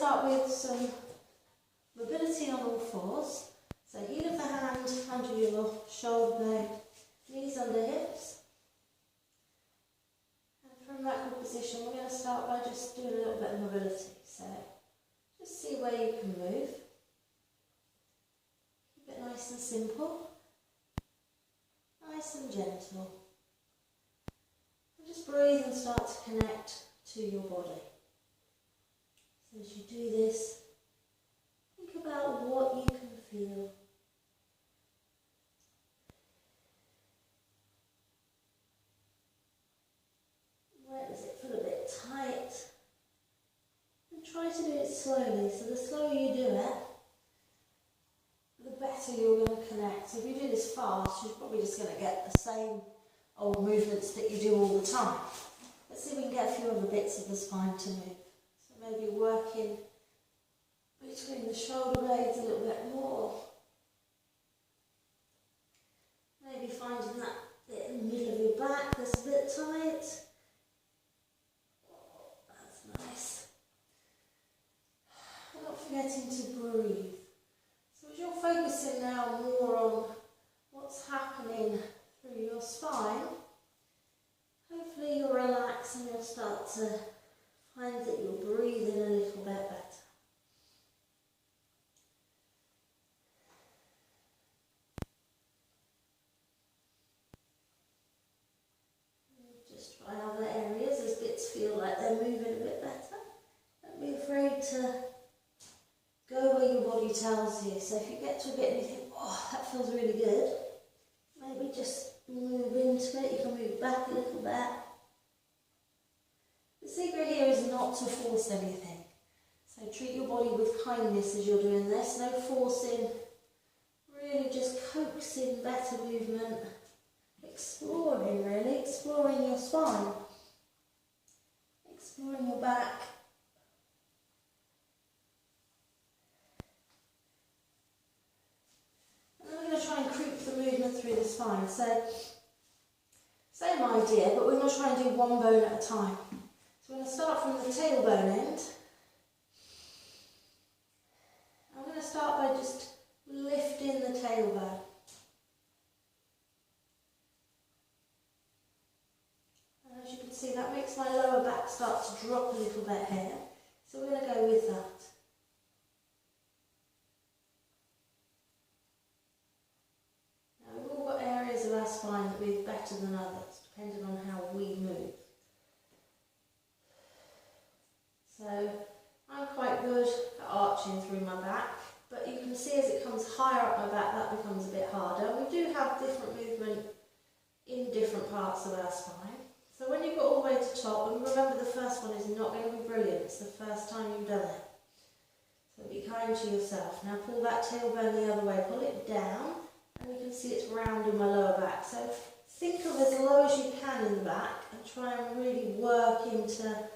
start with some mobility on all fours. So heel of the hand under your shoulder blade, knees under hips. And from that good position, we're going to start by just doing a little bit of mobility. So just see where you can move. Keep it nice and simple, nice and gentle. And just breathe and start to connect to your body. So as you do this, think about what you can feel. Where does it feel a bit tight? And try to do it slowly. So the slower you do it, the better you're going to connect. So if you do this fast, you're probably just going to get the same old movements that you do all the time. Let's see if we can get a few other bits of the spine to move. So maybe working between the shoulder blades a little bit more. Maybe finding that bit in the middle of your back that's a bit tight. Oh, that's nice. And not forgetting to breathe. So as you're focusing now more on what's happening through your spine, hopefully you'll relax and you'll start to find that you're breathing a little bit better. Just try other areas as bits feel like they're moving a bit better. Don't be afraid to go where your body tells you. So if you get to a bit and you think, oh, that feels really good, maybe just move into it. You can move back a little bit. The secret here is not to force anything. So treat your body with kindness as you're doing this. No forcing. Really just coaxing better movement. Exploring really. Exploring your spine. Exploring your back. And then we're going to try and creep the movement through the spine. So, same idea, but we're going to try and do one bone at a time. So we're going to start from the tailbone end. I'm going to start by just lifting the tailbone. And as you can see, that makes my lower back start to drop a little bit here. So we're going to go with that. Now we've all got areas of our spine that move better than others, depending on how we move. So I'm quite good at arching through my back, but you can see as it comes higher up my back, that becomes a bit harder. We do have different movement in different parts of our spine. So when you got all the way to top, and remember the first one is not going to be brilliant, it's the first time you've done it. So be kind to yourself. Now pull that tailbone the other way, pull it down, and you can see it's round in my lower back. So think of as low as you can in the back, and try and really work into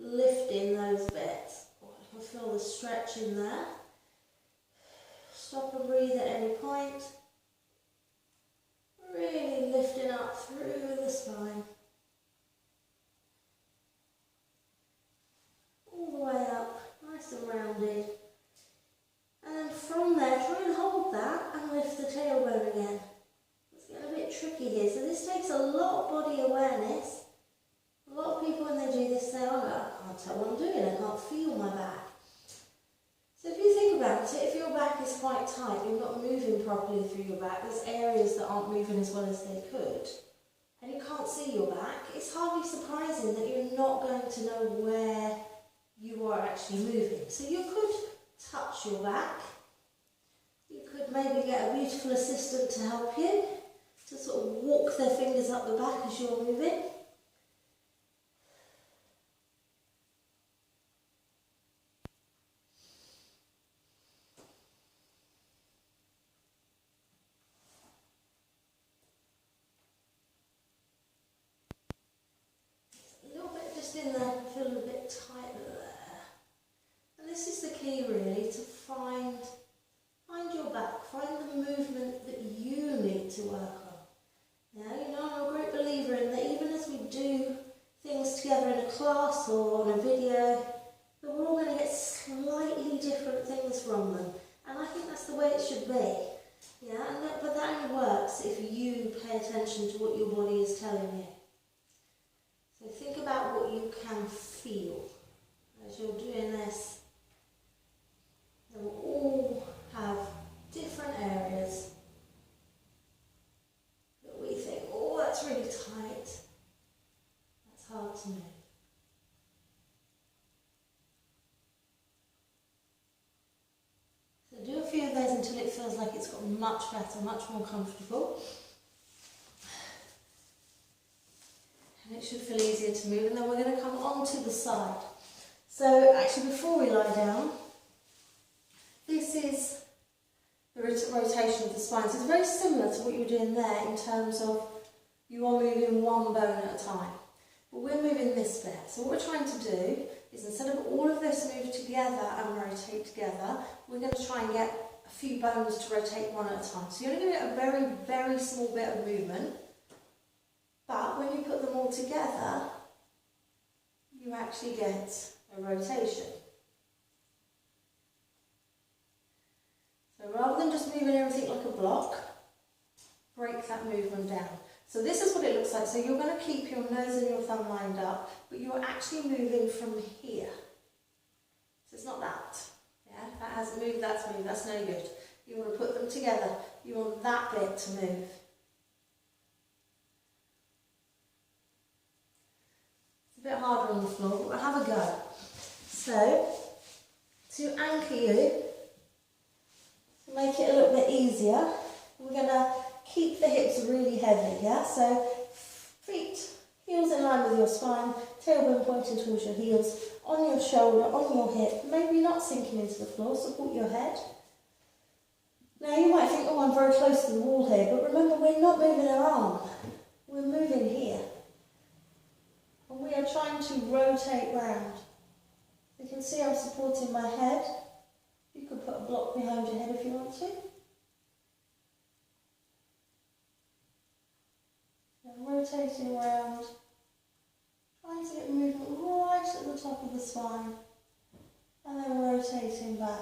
lifting those bits. You can feel the stretch in there. Stop and breathe at any point. Really lifting up through the spine. All the way up, nice and rounded. And then from there, try and hold that and lift the tailbone again. It's getting a bit tricky here. So this takes a lot of body awareness. A lot of people when they do this say, oh no, I can't tell what I'm doing, I can't feel my back. So if you think about it, if your back is quite tight, you're not moving properly through your back, there's areas that aren't moving as well as they could, and you can't see your back, it's hardly surprising that you're not going to know where you are actually moving. So you could touch your back, you could maybe get a beautiful assistant to help you, to sort of walk their fingers up the back as you're moving. In there, I feel a bit tight there. And this is the key really, to find your back, find the movement that you need to work on. Now, you know, I'm a great believer in that even as we do things together in a class or on a video, that we're all going to get slightly different things from them. And I think that's the way it should be. Yeah, but that only works if you pay attention to what your body is telling you. So think about what you can feel as you're doing this. They will all have different areas that we think, oh, that's really tight. That's hard to move. So do a few of those until it feels like it's got much better, much more comfortable. And it should feel easier to move. And then we're going to come onto the side. So actually before we lie down, this is the rotation of the spine. So it's very similar to what you were doing there in terms of you are moving one bone at a time. But we're moving this bit. So what we're trying to do is instead of all of this move together and rotate together, we're going to try and get a few bones to rotate one at a time. So you're only going to get a very, very small bit of movement. But when you put them all together, you actually get a rotation. So rather than just moving everything like a block, break that movement down. So this is what it looks like. So you're going to keep your nose and your thumb lined up, but you're actually moving from here. So it's not that. Yeah, that hasn't moved, that's moved, that's no good. You want to put them together. You want that bit to move. It's a bit harder on the floor, but we'll have a go. So, to anchor you, to make it a little bit easier, we're going to keep the hips really heavy, yeah? So, feet, heels in line with your spine, tailbone pointing towards your heels, on your shoulder, on your hip, maybe not sinking into the floor, support your head. Now you might think, oh, I'm very close to the wall here, but remember we're not moving our arm, we're moving here. And we are trying to rotate round. You can see I'm supporting my head. You could put a block behind your head if you want to. And rotating around, trying to get movement right at the top of the spine, and then rotating back.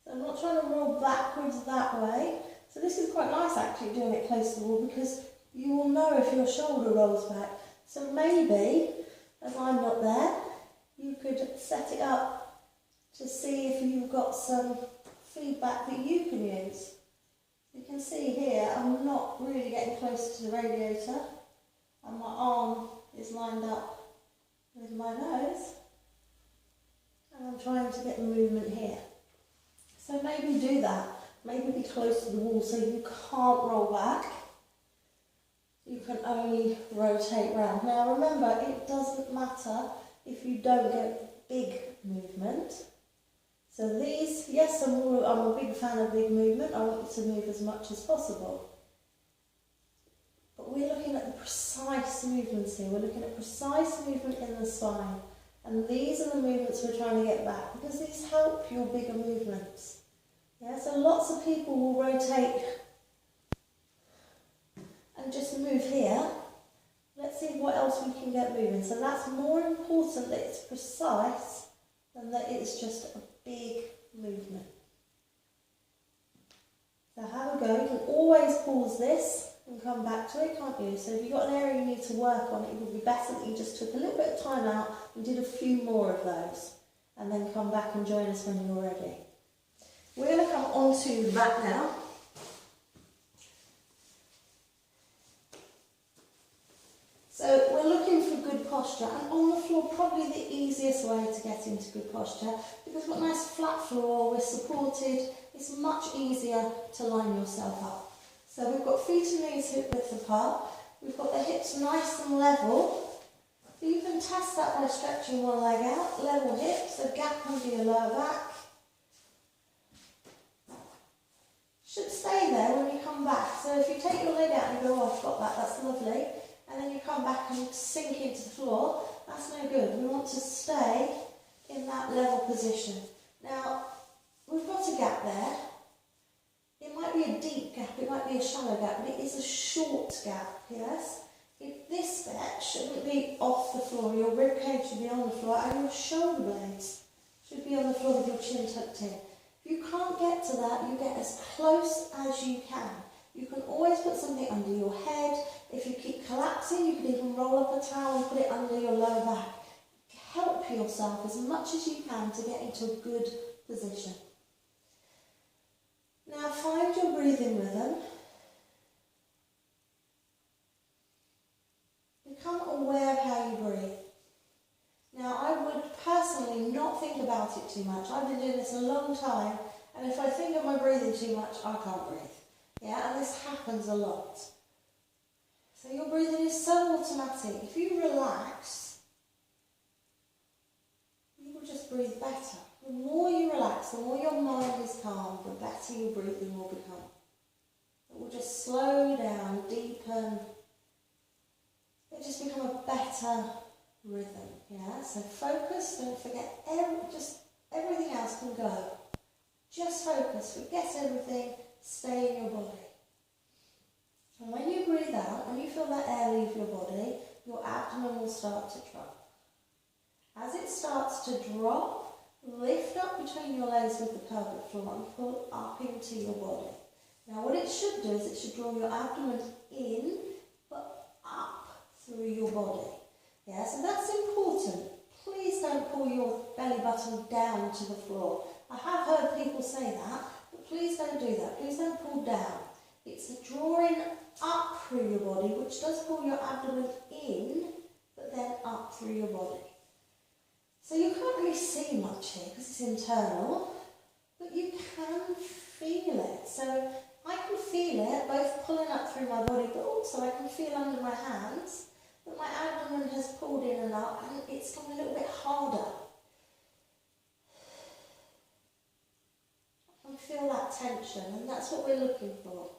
So I'm not trying to roll backwards that way. So this is quite nice actually doing it close to the wall because you will know if your shoulder rolls back. So maybe, as I'm not there, you could set it up to see if you've got some feedback that you can use. You can see here, I'm not really getting close to the radiator, and my arm is lined up with my nose, and I'm trying to get the movement here. So maybe do that. Maybe be close to the wall so you can't roll back. You can only rotate round. Now remember, it doesn't matter if you don't get big movement. So these, yes, I'm a big fan of big movement. I want you to move as much as possible. But we're looking at the precise movements here. We're looking at precise movement in the spine. And these are the movements we're trying to get back because these help your bigger movements. Yeah, so lots of people will rotate and just move here. Let's see what else we can get moving. So that's more important that it's precise than that it's just a big movement. So have a go. You can always pause this and come back to it, can't you? So if you've got an area you need to work on, it would be better that you just took a little bit of time out and did a few more of those and then come back and join us when you're ready. We're going to come onto that now. So we're looking for good posture, and on the floor probably the easiest way to get into good posture because we've got a nice flat floor, we're supported, it's much easier to line yourself up. So we've got feet and knees hip width apart, we've got the hips nice and level, so you can test that by stretching one leg out, level hips, a gap under your lower back. Should stay there when you come back, so if you take your leg out and you go, oh I've got that, that's lovely, and then you come back and sink into the floor, that's no good. We want to stay in that level position. Now, we've got a gap there. It might be a deep gap, it might be a shallow gap, but it is a short gap, yes? This bit shouldn't be off the floor, your rib cage should be on the floor, and your shoulder blades Should be on the floor with your chin tucked in. If you can't get to that, you get as close as you can. You can always put something under your head. If you keep collapsing, you can even roll up a towel and put it under your lower back. Help yourself as much as you can to get into a good position. Now find your breathing rhythm. Become aware of how you breathe. Now I would personally not think about it too much. I've been doing this a long time, and if I think of my breathing too much, I can't breathe. Yeah, and this happens a lot. So your breathing is so automatic. If you relax, you will just breathe better. The more you relax, the more your mind is calm, the better your breathing will become. It will just slow down, deepen. It just become a better rhythm. Yeah, so focus, don't forget, just everything else can go. Just focus, forget everything, stay in your body. And when you breathe out, when you feel that air leave your body, your abdomen will start to drop. As it starts to drop, lift up between your legs with the pelvic floor and pull up into your body. Now what it should do is it should draw your abdomen in, but up through your body. Yeah, so that's important. Please don't pull your belly button down to the floor. I have heard people say that, but please don't do that. Please don't pull down. It's a drawing up through your body, which does pull your abdomen in, but then up through your body. So you can't really see much here because it's internal, but you can feel it. So I can feel it both pulling up through my body, but also I can feel under my hands that my abdomen has pulled in and up, and it's gone a little bit harder. I can feel that tension, and that's what we're looking for.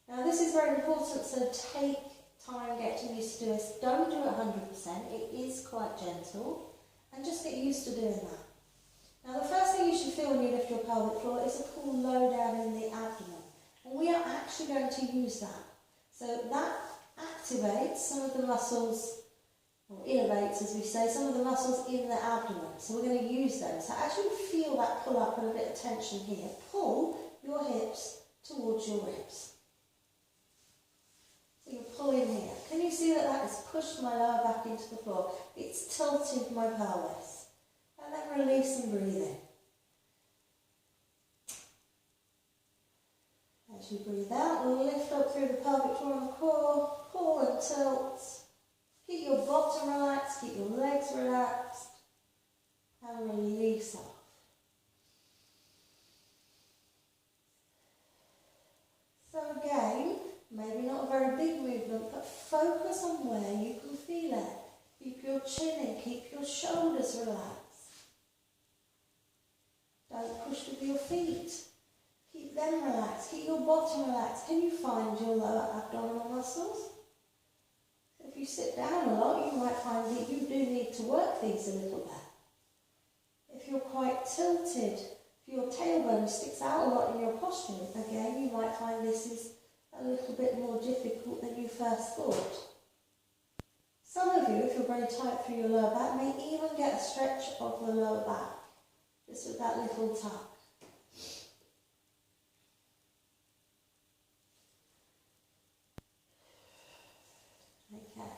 Now this is very important, so take time getting used to this. Don't do it 100%, it is quite gentle, and just get used to doing that. Now the first thing you should feel when you lift your pelvic floor is a pull low down in the abdomen, and we are actually going to use that. So that activates some of the muscles, or innervates as we say, some of the muscles in the abdomen. So we're going to use them. So as you feel that pull up and a bit of tension here, pull your hips towards your ribs. So you pull in here. Can you see that that has pushed my lower back into the floor? It's tilted my pelvis. And then release and breathe in. As you breathe out, we'll lift up through the pelvic floor and core, pull and tilt. Keep your bottom relaxed, keep your legs relaxed, and release off. So again, maybe not a very big movement, but focus on where you can feel it. Keep your chin in, keep your shoulders relaxed. Don't push with your feet. Keep them relaxed, keep your bottom relaxed. Can you find your lower abdominal muscles? If you sit down a lot, you might find that you do need to work these a little bit. If you're quite tilted, if your tailbone sticks out a lot in your posture, again, you might find this is a little bit more difficult than you first thought. Some of you, if you're very tight through your lower back, may even get a stretch of the lower back, just with that little tuck. Okay,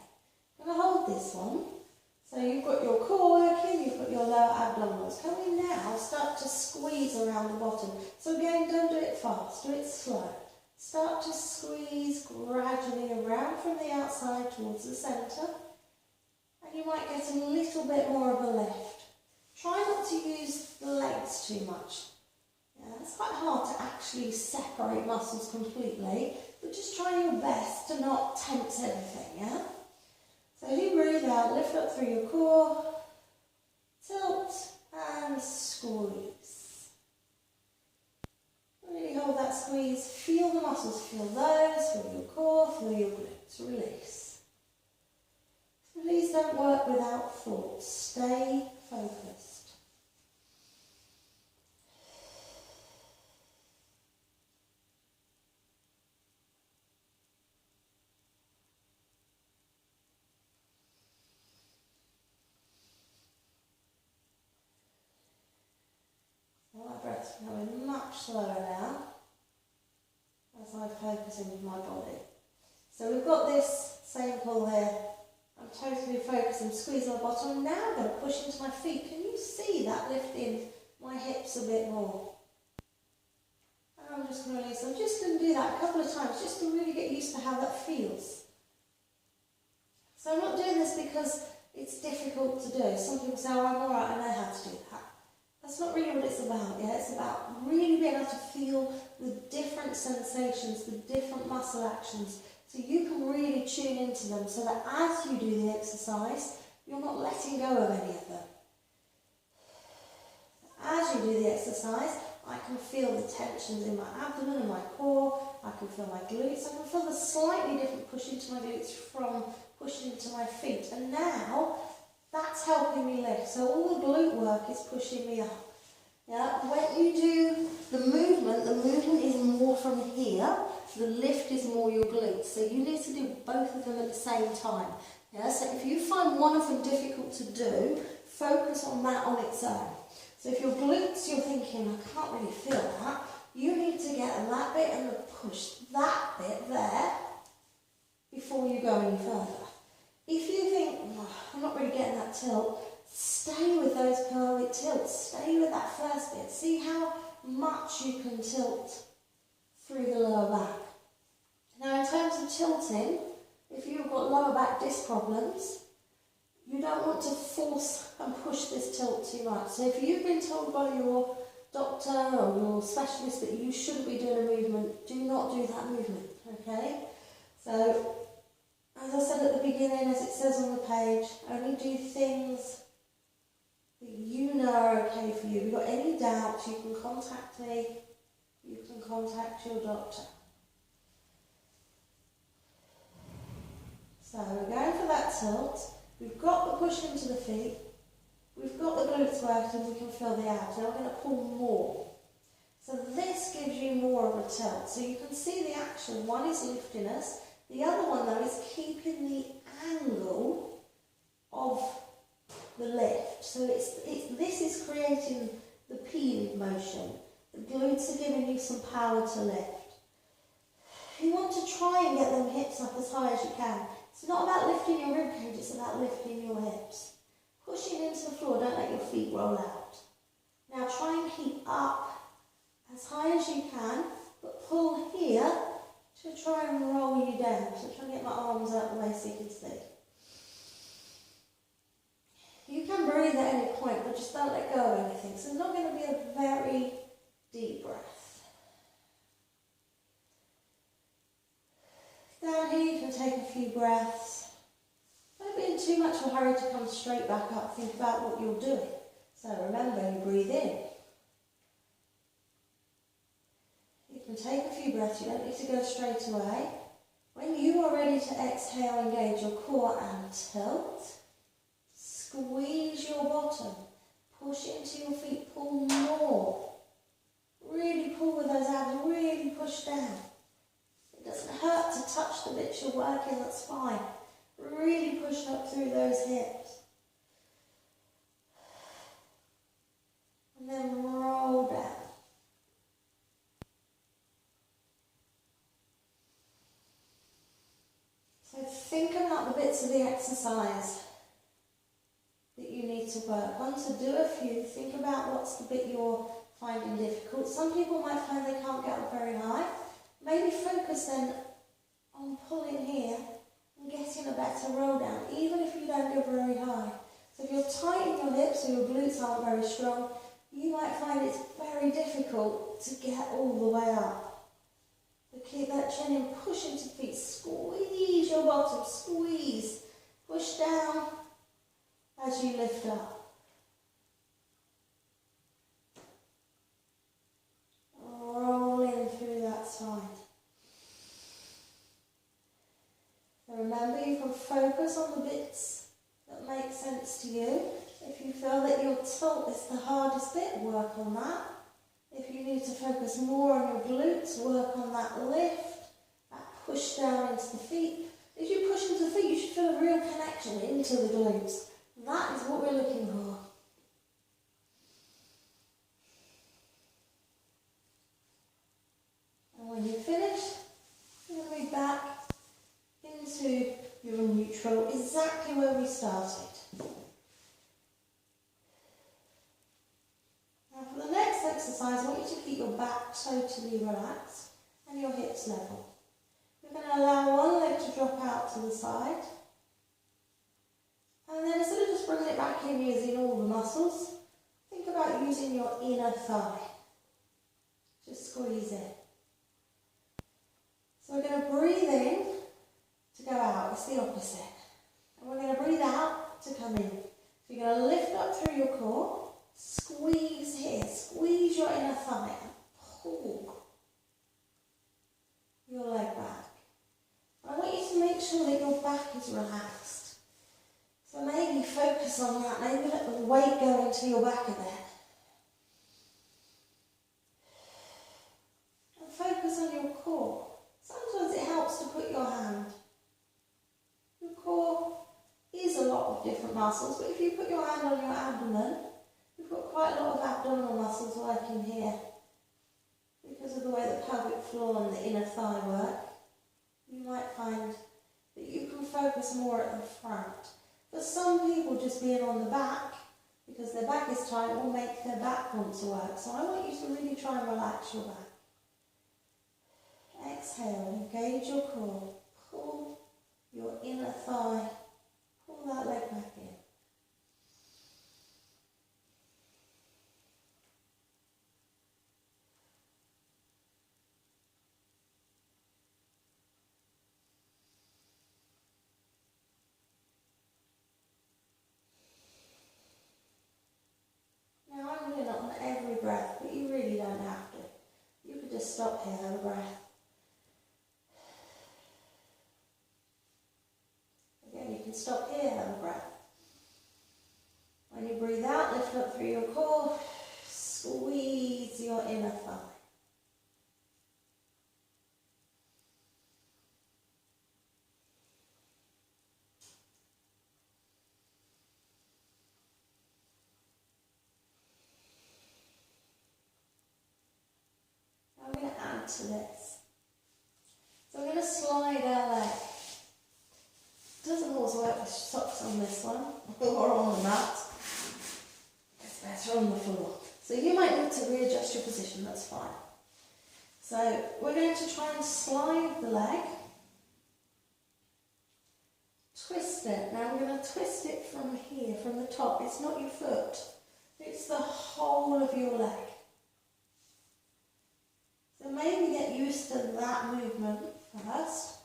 I'm going to hold this one. So you've got your core working, you've got your lower abdominals. Can we now start to squeeze around the bottom? So again, don't do it fast, do it slow. Start to squeeze gradually around from the outside towards the centre. And you might get a little bit more of a lift. Try not to use the legs too much. Yeah, it's quite hard to actually separate muscles completely, but just try your best to not tense everything, yeah? So as you breathe out, lift up through your core, tilt and squeeze. Really hold that squeeze, feel the muscles, feel those, feel your core, feel your glutes, release. Please don't work without thoughts, stay focused. It's becoming much slower now as I focus into my body. So we've got this same pull here. I'm totally focused and squeezing my bottom. I'm now going to push into my feet. Can you see that lifting my hips a bit more? And I'm just going to release. I'm just going to do that a couple of times just to really get used to how that feels. So I'm not doing this because it's difficult to do. Some people say, oh, I'm alright, I know how to do that. That's not really what it's about, yeah? It's about really being able to feel the different sensations, the different muscle actions, so you can really tune into them so that as you do the exercise, you're not letting go of any of them. As you do the exercise, I can feel the tensions in my abdomen and my core, I can feel my glutes, I can feel the slightly different push into my glutes from pushing into my feet. And now, that's helping me lift. So all the glute work is pushing me up. Yeah, when you do the movement is more from here, the lift is more your glutes. So you need to do both of them at the same time. Yeah, so if you find one of them difficult to do, focus on that on its own. So if your glutes, you're thinking, I can't really feel that, you need to get that bit and push that bit there before you go any further. If you think, oh, I'm not really getting that tilt, stay with those pelvic tilts. Stay with that first bit. See how much you can tilt through the lower back. Now in terms of tilting, if you've got lower back disc problems, you don't want to force and push this tilt too much. So if you've been told by your doctor or your specialist that you shouldn't be doing a movement, do not do that movement, okay? So, as I said at the beginning, as it says on the page, only do things that you know are okay for you. If you've got any doubts, you can contact me, you can contact your doctor. So we're going for that tilt. We've got the push into the feet, we've got the glutes working, we can feel the abs. Now we're going to pull more. So this gives you more of a tilt. So you can see the action. One is lifting us, the other one though is keeping the angle of the lift. So this is creating the peeling motion. The glutes are giving you some power to lift. You want to try and get them hips up as high as you can. It's not about lifting your ribcage, it's about lifting your hips. Pushing into the floor, don't let your feet roll out. Now try and keep up as high as you can, but pull here to try and roll you down. So try and get my arms out the way so you can see. You can breathe at any point, but just don't let go of anything. So it's not going to be a very deep breath. Down here you can take a few breaths. Don't be in too much of a hurry to come straight back up. Think about what you're doing. So remember, you breathe in. You can take a few breaths. You don't need to go straight away. When you are ready to exhale, engage your core and tilt. Squeeze your bottom. Push into your feet. Pull more. Really pull with those abs. Really push down. It doesn't hurt to touch the bits you're working, that's fine. Really push up through those hips. And then roll down. So think about the bits of the exercise that you need to work on. So do a few. Think about what's the bit you're finding difficult. Some people might find they can't get up very high. Maybe focus then on pulling here and getting a better roll down, even if you don't go very high. So if you're tight in your hips or your glutes aren't very strong, you might find it's very difficult to get all the way up. But keep that chin in, push into feet, squeeze your bottom, squeeze, push down as you lift up. So remember, you can focus on the bits that make sense to you. If you feel that your tilt is the hardest bit, work on that. If you need to focus more on your glutes, work on that lift, that push down into the feet. If you push into the feet, you should feel a real connection into the glutes. That is what we're looking for. exactly where we started. Now for the next exercise, I want you to keep your back totally relaxed and your hips level. You're going to allow one leg to drop out to the side. And then instead of just bringing it back in using all the muscles, think about using your inner thigh. Just squeeze it. So we're going to breathe in to go out. It's the opposite. And we're going to breathe out to come in. So you're going to lift up through your core, squeeze here, squeeze your inner thigh and pull your leg back. I want you to make sure that your back is relaxed. So maybe focus on that, maybe let the weight go into your back a bit. And focus on your core. Sometimes it helps to put your hand. Your core is a lot of different muscles, but if you put your hand on your abdomen, we've got quite a lot of abdominal muscles working here. Because of the way the pelvic floor and the inner thigh work, you might find that you can focus more at the front. For some people, just being on the back, because their back is tight, will make their back want to work. So I want you to really try and relax your back. Exhale, engage your core, pull your inner thigh, pull that leg back in. Now I'm doing it on every breath, but you really don't have to. You could just stop here, have a breath. Again, you can stop here, have a breath. When you breathe out, lift up through your core, squeeze your inner thigh. I'm going to add to this. So we're going to slide our leg. It doesn't always work with socks on this one, or on the mat. It's better on the floor. So you might need to readjust your position, that's fine. So we're going to try and slide the leg. Twist it. Now we're going to twist it from here, from the top. It's not your foot. It's the whole of your leg. So maybe get used to that movement first.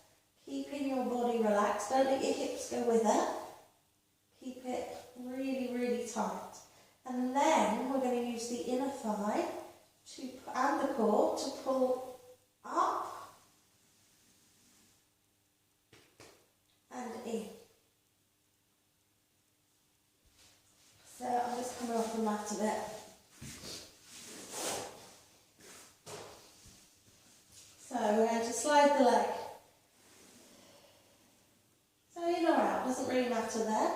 Keeping your body relaxed. Don't let your hips go with it. Keep it really, really tight. And then we're going to use the inner thigh and the core to pull up and in. So I'm just coming off the mat a bit. So we're going to slide the leg. So in or out, doesn't really matter there.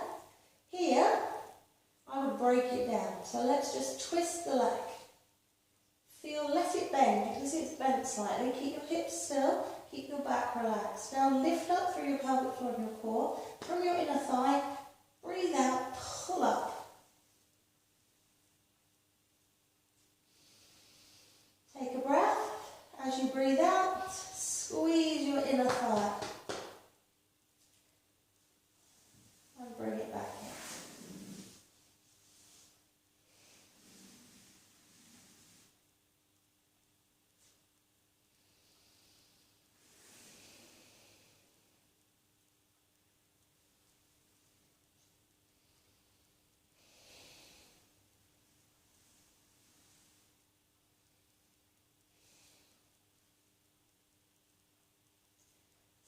Here, I would break it down. So let's just twist the leg. Let it bend. You can see it's bent slightly. Keep your hips still. Keep your back relaxed. Now lift up through your pelvic floor and your core. From your inner thigh, breathe out, pull up. Take a breath. As you breathe out, squeeze your inner thigh. And bring it back in.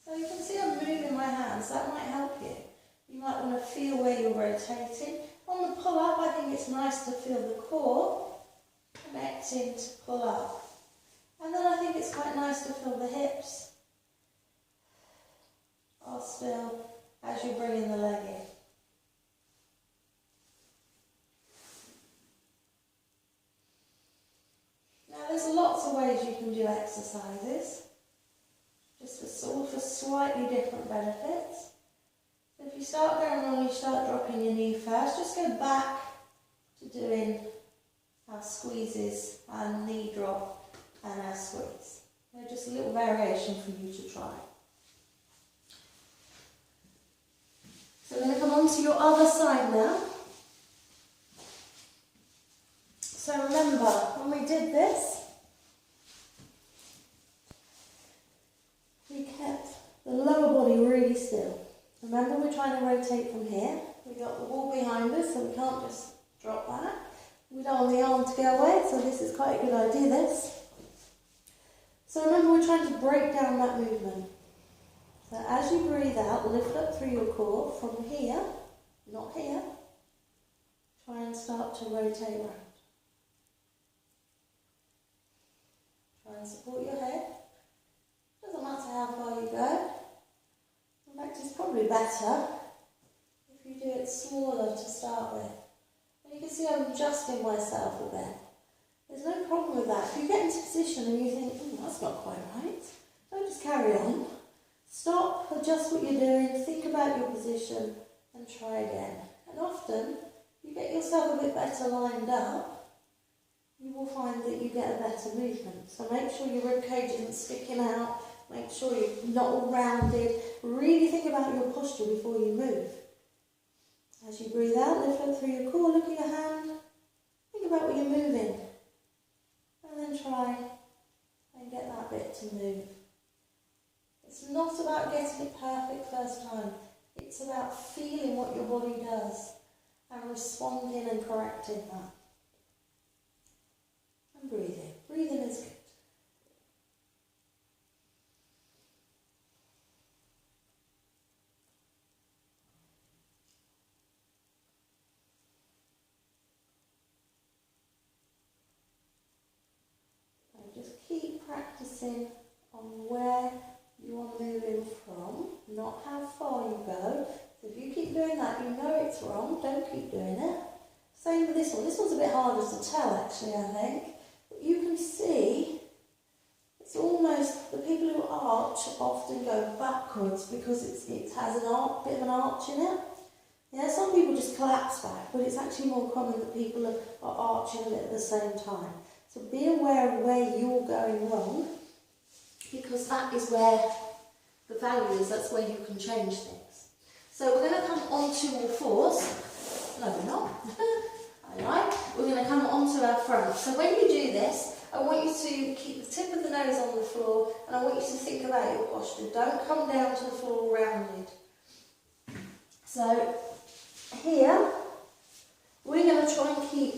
So you can see I'm moving my hands, that might help you. You might want to feel where you're rotating. On the pull up, I think it's nice to feel the core connecting to pull up. And then I think it's quite nice to feel the hips are still as you bring in the leg in. Now there's lots of ways you can do exercises. Just all for slightly different benefits. If you start going wrong, you start dropping your knee first. Just go back to doing our squeezes, our knee drop and our squeeze. They're just a little variation for you to try. So we're going to come on to your other side now. So remember, when we did this, we kept the lower body really still. Remember, we're trying to rotate from here. We've got the wall behind us, so we can't just drop that. We don't want the arm to go away, so this is quite a good idea, this. So remember, we're trying to break down that movement. So as you breathe out, lift up through your core from here, not here. Try and start to rotate around. Try and support your head. Doesn't matter how far you go. In fact, it's probably better if you do it smaller to start with. And you can see I'm adjusting myself a bit. There's no problem with that. If you get into position and you think, oh, that's not quite right, don't just carry on. Stop, adjust what you're doing, think about your position and try again. And often, you get yourself a bit better lined up, you will find that you get a better movement. So make sure your rib cage isn't sticking out, make sure you're not all rounded. Really think about your posture before you move. As you breathe out, lift up through your core, look at your hand, think about what you're moving. And then try and get that bit to move. It's not about getting it perfect first time. It's about feeling what your body does and responding and correcting that. And breathing. Breathing is good. So just keep practicing on where you are moving from, not how far you go. So if you keep doing that, you know it's wrong, don't keep doing it. Same with this one. This one's a bit harder to tell actually, I think. But you can see, it's almost, the people who arch often go backwards because it has bit of an arch in it. Yeah, some people just collapse back, but it's actually more common that people are arching a bit at the same time. So be aware of where you're going wrong, because that is where the value is, that's where you can change things. So we're going to come onto all fours. No, we're not. I lied. We're going to come onto our front. So when you do this, I want you to keep the tip of the nose on the floor, and I want you to think about your posture. Don't come down to the floor rounded. So here, we're going to try and keep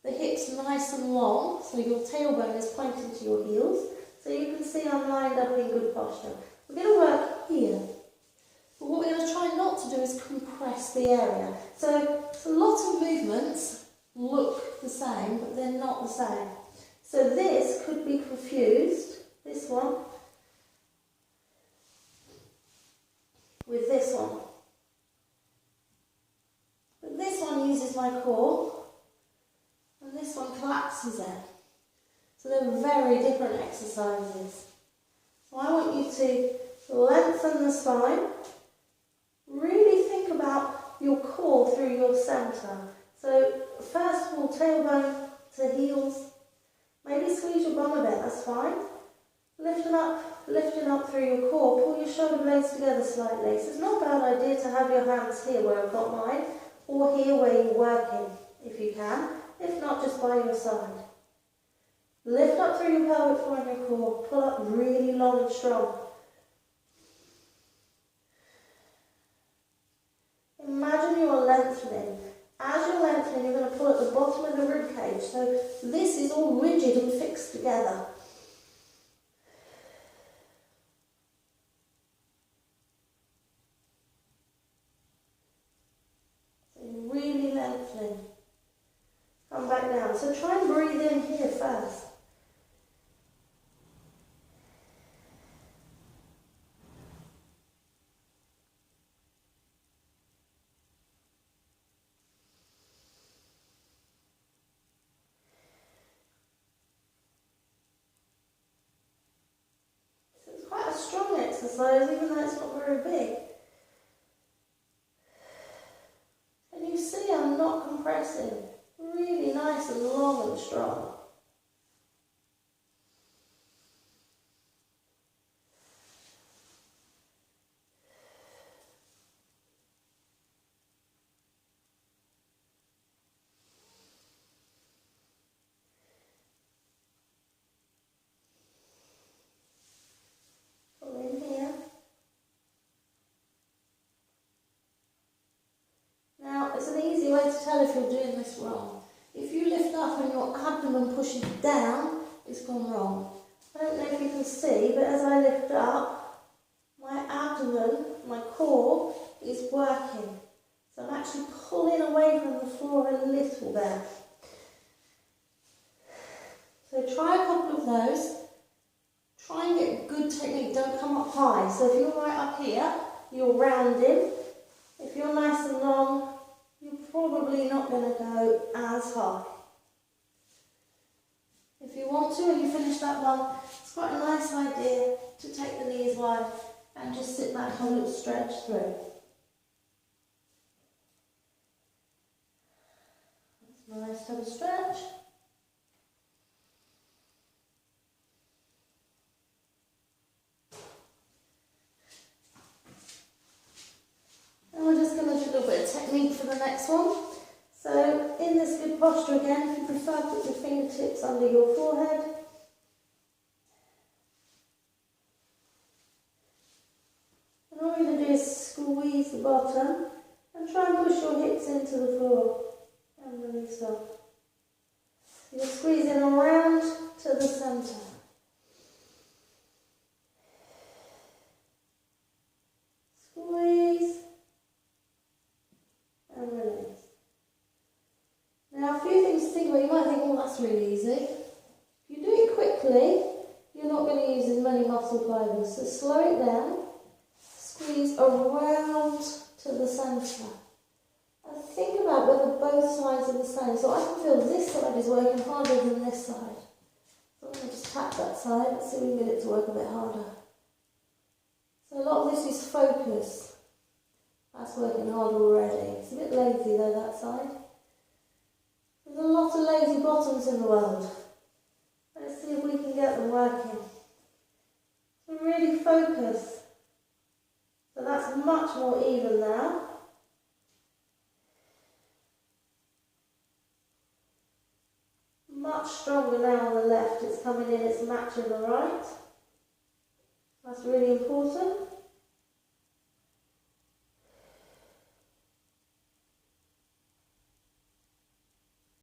the hips nice and long, so your tailbone is pointing to your heels. So you can see I'm lined up in good posture. We're going to work here. But what we're going to try not to do is compress the area. So a lot of movements look the same, but they're not the same. So this could be confused, this one, with this one. But this one uses my core, and this one collapses it. So they're very different exercises. So I want you to lengthen the spine. Really think about your core through your centre. So first of all, tailbone to heels. Maybe squeeze your bum a bit, that's fine. Lifting up through your core. Pull your shoulder blades together slightly. So it's not a bad idea to have your hands here where I've got mine, or here where you're working, if you can. If not, just by your side. Lift up through your pelvic floor and your core. Pull up really long and strong. Imagine you are lengthening. As you're lengthening, you're going to pull at the bottom of the rib cage. So this is all rigid and fixed together. So you're really lengthening. Come back down. So try and breathe in here first. So it's quite a strong exercise, even though it's not very big. nice and long and strong. Pull in here. Now, it's an easy way to tell if you're doing this wrong. If you lift up and your abdomen pushes down, it's gone wrong. I don't know if you can see, but as I lift up, my abdomen, my core, is working. So I'm actually pulling away from the floor a little bit. So try a couple of those. Try and get good technique, don't come up high. So if you're right up here, you're rounding. If you're nice and long, you're probably not going to go as high. If you want to and you finish that one, it's quite a nice idea to take the knees wide and just sit back on and stretch through. It's nice to have a stretch. And we're just going to do a little bit of technique for the next one. So in this good posture again, if you prefer, put your fingertips under your forehead. And all you're going to do is squeeze the bottom and try and push your hips into the floor and release off. You're squeezing around to the centre. Squeeze and release. Now, a few things to think about. You might think, oh, that's really easy. If you do it quickly, you're not going to use as many muscle fibres. So slow it down, squeeze around to the centre. And think about whether both sides are the same. So I can feel this side is working harder than this side. So I'm going to just tap that side. Let's see if we can get it to work a bit harder. So a lot of this is focus. That's working hard already. It's a bit lazy though, that side. There's a lot of lazy bottoms in the world. Let's see if we can get them working. So really focus. So that's much more even now. Much stronger now on the left. It's coming in, it's matching the right. That's really important.